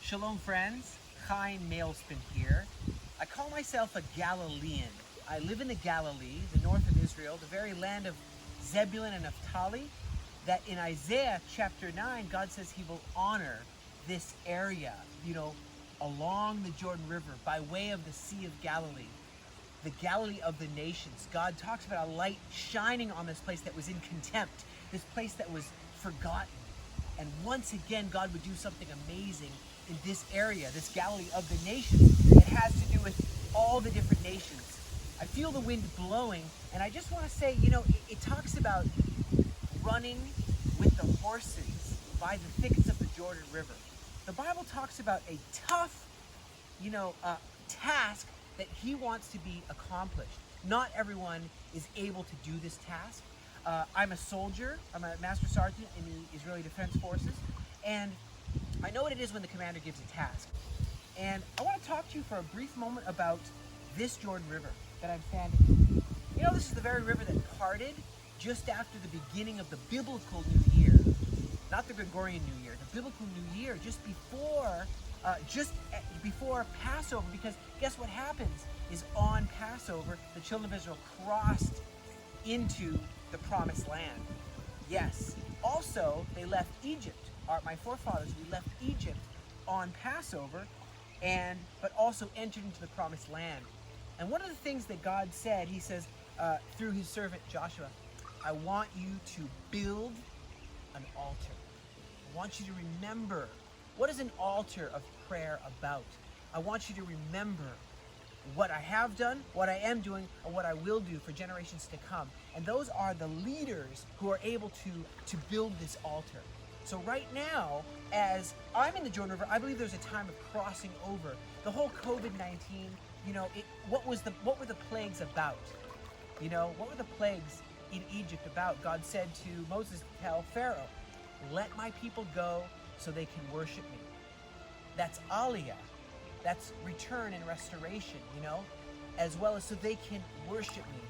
Shalom friends, Chaim Mailspin here. I call myself a Galilean. I live in the Galilee, the north of Israel, the very land of Zebulun and Naphtali, that in Isaiah chapter 9, God says he will honor this area, along the Jordan River by way of the Sea of Galilee, the Galilee of the nations. God talks about a light shining on this place that was in contempt, this place that was forgotten. And once again, God would do something amazing in this area, this Galilee of the nations. It has to do with all the different nations. I feel the wind blowing, and I just want to say, it talks about running with the horses by the thickets of the Jordan River. The Bible talks about a tough, task that he wants to be accomplished. Not everyone is able to do this task. I'm a soldier. I'm a master sergeant in the Israeli Defense Forces, and I know what it is when the commander gives a task. And I want to talk to you for a brief moment about this Jordan River that I'm standing in. This is the very river that parted just after the beginning of the biblical New Year. Not the Gregorian New Year, the biblical New Year, just before Passover, because guess what happens is on Passover, the children of Israel crossed into the promised land. Yes. Also, they left Egypt. My forefathers, we left Egypt on Passover, but also entered into the promised land. And one of the things that God said, he says, through his servant Joshua, I want you to build an altar. I want you to remember. What is an altar of prayer about? I want you to remember what I have done, what I am doing, and what I will do for generations to come. And those are the leaders who are able to build this altar. So right now, as I'm in the Jordan River, I believe there's a time of crossing over. The whole COVID-19, what were the plagues about? What were the plagues in Egypt about? God said to Moses, tell Pharaoh, let my people go so they can worship me. That's aliyah. That's return and restoration, as well as so they can worship me.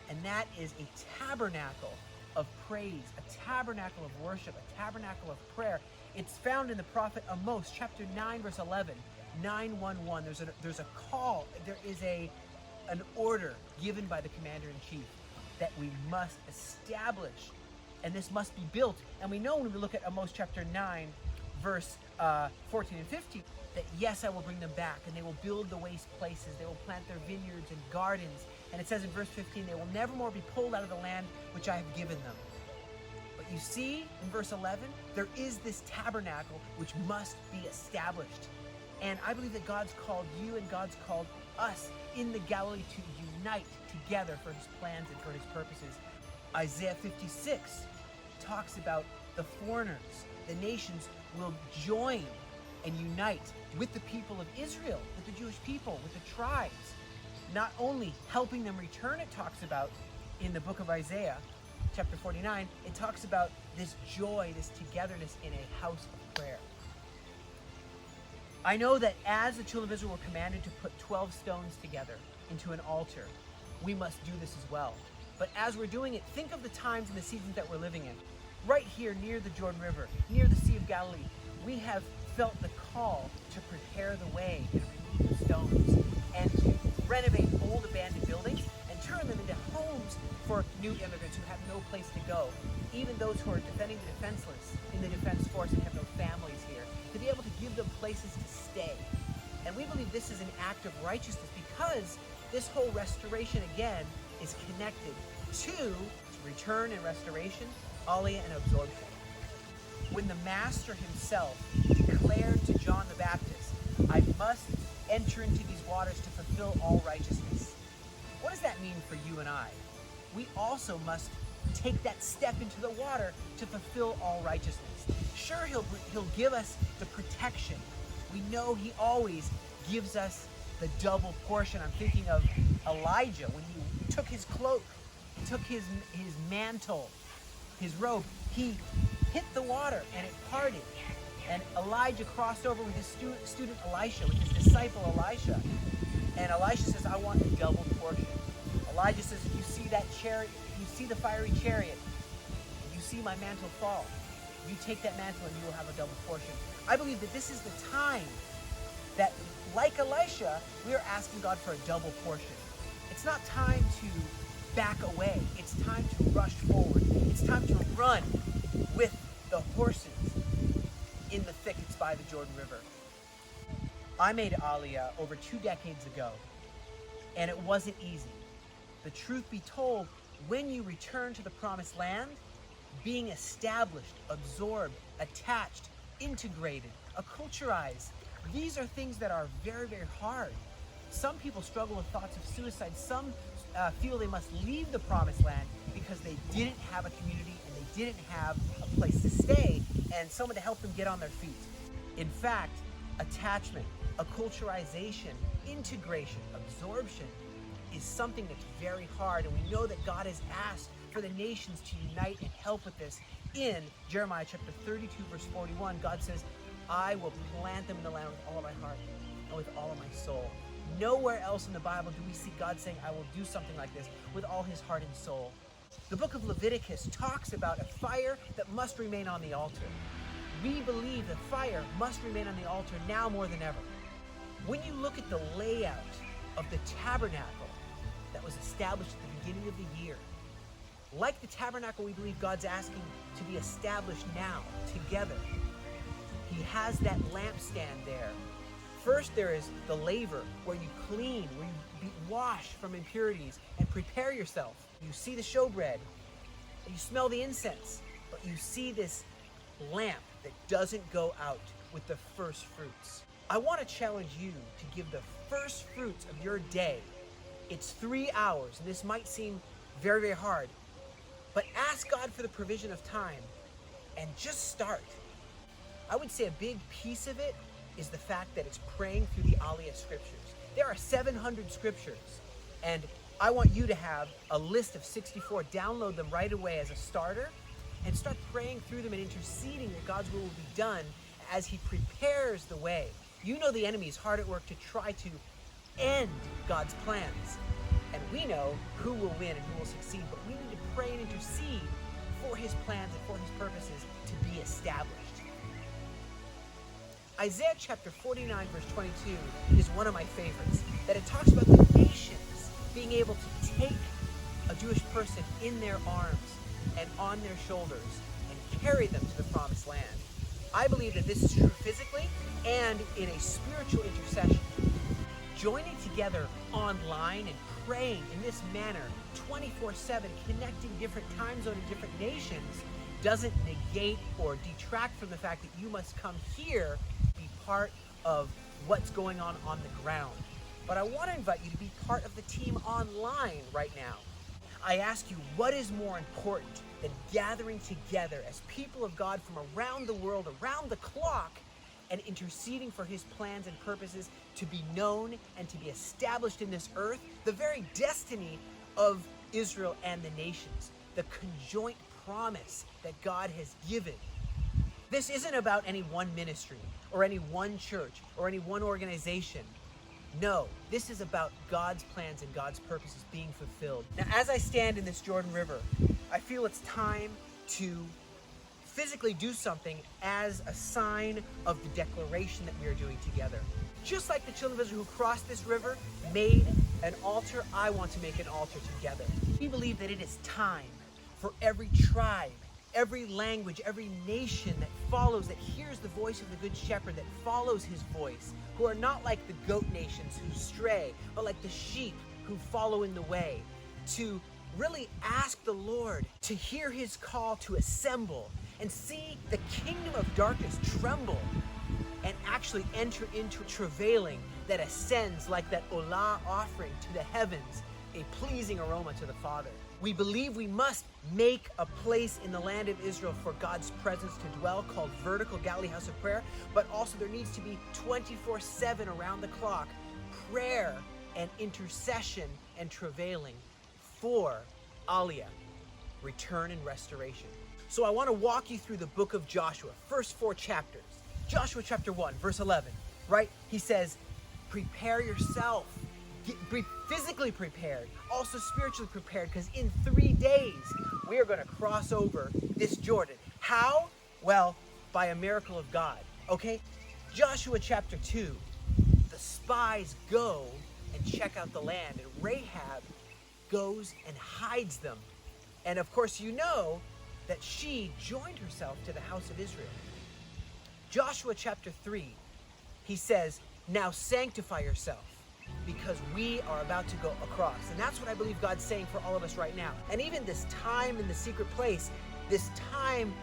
And that is a tabernacle of praise, a tabernacle of worship, a tabernacle of prayer. It's found in the prophet Amos, chapter 9, verse 11, 9:11. There's a call, there is an order given by the commander-in-chief that we must establish, and this must be built. And we know when we look at Amos chapter 9, verse 14 and 15, that yes, I will bring them back, and they will build the waste places, they will plant their vineyards and gardens. And it says in verse 15, they will never more be pulled out of the land which I have given them. But you see, in verse 11, there is this tabernacle which must be established. And I believe that God's called you and God's called us in the Galilee to unite together for his plans and for his purposes. Isaiah 56 talks about the foreigners, the nations will join and unite with the people of Israel, with the Jewish people, with the tribes. Not only helping them return, it talks about in the book of Isaiah, chapter 49, it talks about this joy, this togetherness in a house of prayer. I know that as the children of Israel were commanded to put 12 stones together into an altar, we must do this as well. But as we're doing it, think of the times and the seasons that we're living in. Right here near the Jordan River, near the Sea of Galilee, we have felt the call to prepare the way and remove the stones and to renovate old abandoned buildings and turn them into homes for new immigrants who have no place to go. Even those who are defending the defenseless in the Defense Force and have no families here, to be able to give them places to stay. And we believe this is an act of righteousness because this whole restoration, again, is connected to return and restoration, aliyah and absorption. When the Master himself declared to John the Baptist, I must enter into these waters to fulfill all righteousness. What does that mean for you and I? We also must take that step into the water to fulfill all righteousness. Sure, he'll give us the protection. We know he always gives us the double portion. I'm thinking of Elijah when he took his cloak, he took his mantle, his robe, he hit the water and it parted. And Elijah crossed over with his student Elisha, with his disciple Elisha. And Elisha says, I want a double portion. Elijah says, if you see that chariot, if you see the fiery chariot, if you see my mantle fall, you take that mantle and you will have a double portion. I believe that this is the time that, like Elisha, we are asking God for a double portion. It's not time to back away. It's time to rush forward. It's time to run with the horses in the thickets by the Jordan River. I made Aliyah over 2 decades ago, and it wasn't easy. The truth be told, when you return to the promised land, being established, absorbed, attached, integrated, acculturized, these are things that are very, very hard. Some people struggle with thoughts of suicide. Some feel they must leave the promised land because they didn't have a community and they didn't have a place to stay and someone to help them get on their feet. In fact, attachment, acculturization, integration, absorption is something that's very hard, and we know that God has asked for the nations to unite and help with this. In Jeremiah chapter 32 verse 41, God says, I will plant them in the land with all of my heart and with all of my soul. Nowhere else in the Bible do we see God saying, I will do something like this with all his heart and soul. The book of Leviticus talks about a fire that must remain on the altar. We believe the fire must remain on the altar now more than ever. When you look at the layout of the tabernacle that was established at the beginning of the year, like the tabernacle, we believe God's asking to be established now, together. He has that lampstand there. First, there is the laver, where you clean, where you wash from impurities and prepare yourself. You see the showbread, you smell the incense, but you see this lamp that doesn't go out with the first fruits. I want to challenge you to give the first fruits of your day. It's 3 hours, and this might seem very, very hard, but ask God for the provision of time and just start. I would say a big piece of it is the fact that it's praying through the Aliyah scriptures. There are 700 scriptures, and I want you to have a list of 64. Download them right away as a starter and start praying through them and interceding that God's will be done as he prepares the way. You know the enemy is hard at work to try to end God's plans. And we know who will win and who will succeed, but we need to pray and intercede for his plans and for his purposes to be established. Isaiah chapter 49 verse 22 is one of my favorites, that it talks about the nations being able to take a Jewish person in their arms and on their shoulders and carry them to the promised land. I believe that this is true physically and in a spiritual intercession. Joining together online and praying in this manner 24/7, connecting different time zones and different nations, doesn't negate or detract from the fact that you must come here, be part of what's going on the ground. But I want to invite you to be part of the team online right now. I ask you, what is more important than gathering together as people of God from around the world, around the clock, and interceding for his plans and purposes to be known and to be established in this earth, the very destiny of Israel and the nations, the conjoint promise that God has given. This isn't about any one ministry or any one church or any one organization. No, this is about God's plans and God's purposes being fulfilled. Now, as I stand in this Jordan River, I feel it's time to physically do something as a sign of the declaration that we are doing together. Just like the children of Israel who crossed this river made an altar, I want to make an altar together. We believe that it is time for every tribe, every language, every nation that follows, that hears the voice of the Good Shepherd, that follows his voice, who are not like the goat nations who stray, but like the sheep who follow in the way, to really ask the Lord to hear his call to assemble and see the kingdom of darkness tremble and actually enter into travailing that ascends like that olah offering to the heavens, a pleasing aroma to the Father. We believe we must make a place in the land of Israel for God's presence to dwell, called Vertical Galilee House of Prayer, but also there needs to be 24/7 around the clock prayer and intercession and travailing for Aliyah, return and restoration. So I want to walk you through the book of Joshua, first 4 chapters. Joshua chapter 1, verse 11, right? He says, prepare yourself. Be physically prepared, also spiritually prepared, because in 3 days we are going to cross over this Jordan. How? Well, by a miracle of God, okay? Joshua chapter 2, the spies go and check out the land, and Rahab goes and hides them. And of course, you know that she joined herself to the house of Israel. Joshua chapter 3, he says, now sanctify yourself, because we are about to go across. And that's what I believe God's saying for all of us right now. And even this time in the secret place, this time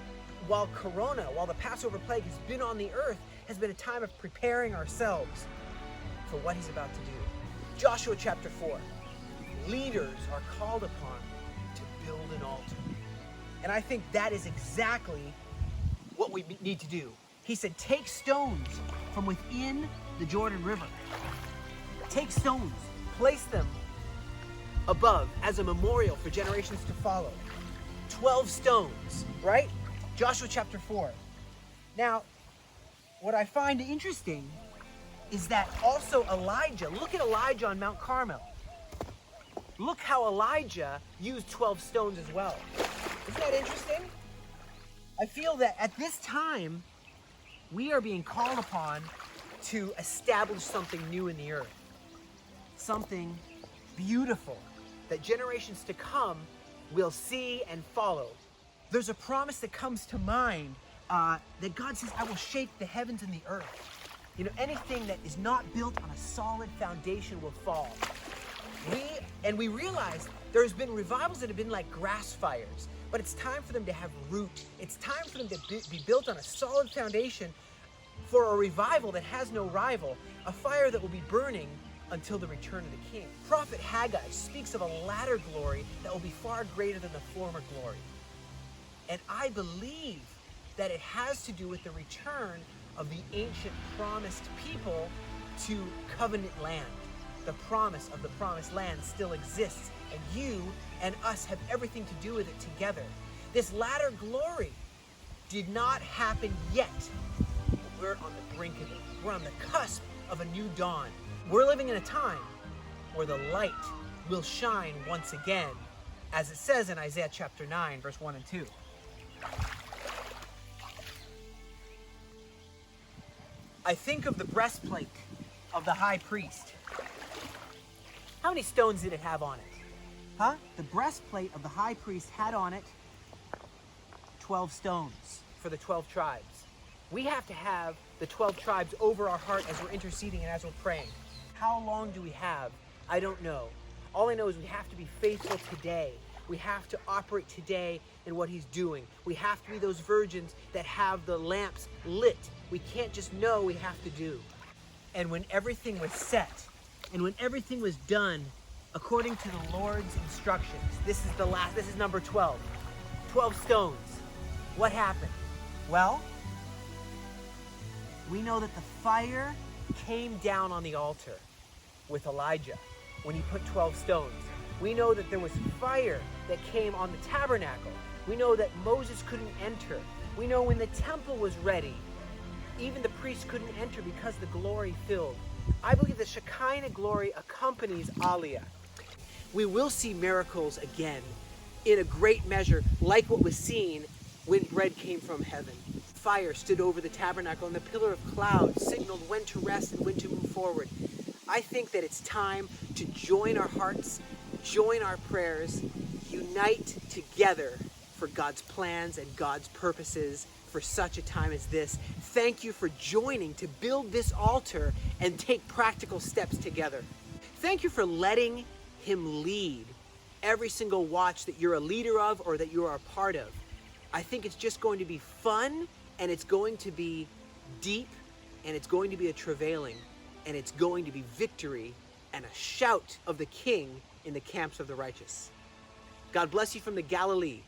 while the Passover plague has been on the earth, has been a time of preparing ourselves for what he's about to do. Joshua chapter 4, leaders are called upon to build an altar. And I think that is exactly what we need to do. He said, take stones from within the Jordan River. Take stones, place them above as a memorial for generations to follow. 12 stones, right? Joshua chapter 4. Now, what I find interesting is that also Elijah, look at Elijah on Mount Carmel. Look how Elijah used 12 stones as well. Isn't that interesting? I feel that at this time, we are being called upon to establish something new in the earth. Something beautiful that generations to come will see and follow. There's a promise that comes to mind that God says, I will shake the heavens and the earth. You know, anything that is not built on a solid foundation will fall. We realize there's been revivals that have been like grass fires, but it's time for them to have root. It's time for them to be built on a solid foundation for a revival that has no rival, a fire that will be burning until the return of the King. Prophet Haggai speaks of a latter glory that will be far greater than the former glory. And I believe that it has to do with the return of the ancient promised people to covenant land. The promise of the promised land still exists, and you and us have everything to do with it together. This latter glory did not happen yet. We're on the brink of it. We're on the cusp of a new dawn. We're living in a time where the light will shine once again, as it says in Isaiah chapter 9, verse 1 and 2. I think of the breastplate of the high priest. How many stones did it have on it? Huh? The breastplate of the high priest had on it 12 stones for the 12 tribes. We have to have the 12 tribes over our heart as we're interceding and as we're praying. How long do we have? I don't know. All I know is we have to be faithful today. We have to operate today in what he's doing. We have to be those virgins that have the lamps lit. We can't just know, we have to do. And when everything was set, and when everything was done according to the Lord's instructions, this is number 12. 12 stones. What happened? Well, we know that the fire came down on the altar with Elijah when he put 12 stones. We know that there was fire that came on the tabernacle. We know that Moses couldn't enter. We know when the temple was ready, even the priests couldn't enter because the glory filled. I believe the Shekinah glory accompanies Aliyah. We will see miracles again in a great measure, like what was seen when bread came from heaven. Fire stood over the tabernacle, and the pillar of cloud signaled when to rest and when to move forward. I think that it's time to join our hearts, join our prayers, unite together for God's plans and God's purposes for such a time as this. Thank you for joining to build this altar and take practical steps together. Thank you for letting him lead every single watch that you're a leader of or that you are a part of. I think it's just going to be fun, and it's going to be deep, and it's going to be a travailing, and it's going to be victory and a shout of the King in the camps of the righteous. God bless you from the Galilee.